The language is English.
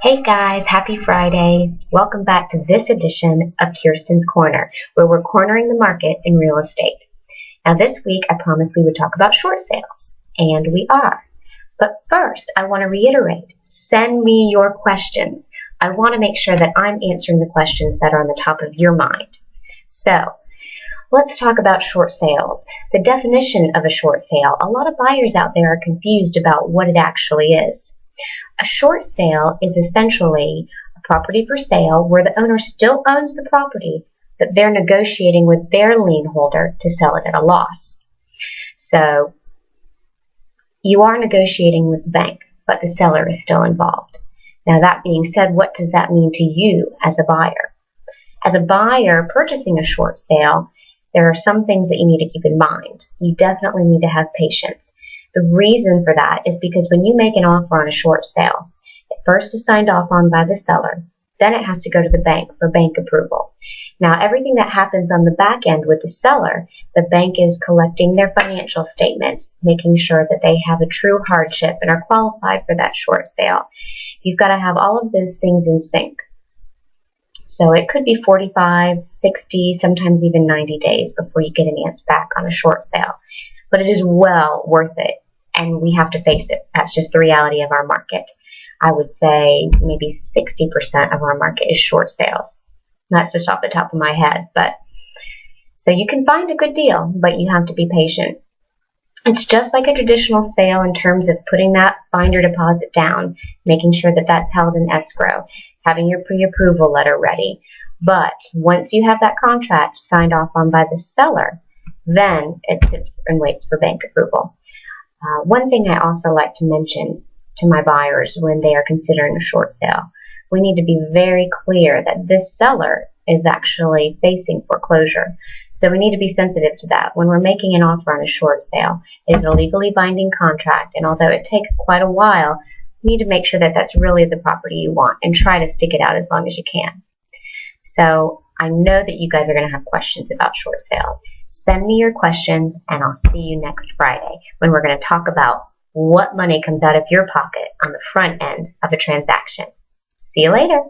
Hey guys, happy Friday. Welcome back to this edition of Kirsten's Corner, where we're cornering the market in real estate. Now this week I promised we would talk about short sales, and we are. But first I want to reiterate, send me your questions. I want to make sure that I'm answering the questions that are on the top of your mind. So, let's talk about short sales. The definition of a short sale. A lot of buyers out there are confused about what it actually is. A short sale is essentially a property for sale where the owner still owns the property, but they're negotiating with their lien holder to sell it at a loss. So you are negotiating with the bank, but the seller is still involved. Now that being said, what does that mean to you as a buyer? As a buyer purchasing a short sale, there are some things that you need to keep in mind. You definitely need to have patience. The reason for that is because when you make an offer on a short sale, it first is signed off on by the seller, then it has to go to the bank for bank approval. Now, everything that happens on the back end with the seller, the bank is collecting their financial statements, making sure that they have a true hardship and are qualified for that short sale. You've got to have all of those things in sync. So it could be 45, 60, sometimes even 90 days before you get an answer back on a short sale. But it is well worth it. And we have to face it. That's just the reality of our market. I would say maybe 60% of our market is short sales. That's just off the top of my head. So you can find a good deal, but you have to be patient. It's just like a traditional sale in terms of putting that binder deposit down, making sure that that's held in escrow, having your pre-approval letter ready. But once you have that contract signed off on by the seller, then it sits and waits for bank approval. One thing I also like to mention to my buyers when they are considering a short sale, we need to be very clear that this seller is actually facing foreclosure. So we need to be sensitive to that. When we're making an offer on a short sale, it is a legally binding contract, and although it takes quite a while, you need to make sure that that's really the property you want and try to stick it out as long as you can. So I know that you guys are going to have questions about short sales. Send me your questions, and I'll see you next Friday when we're going to talk about what money comes out of your pocket on the front end of a transaction. See you later.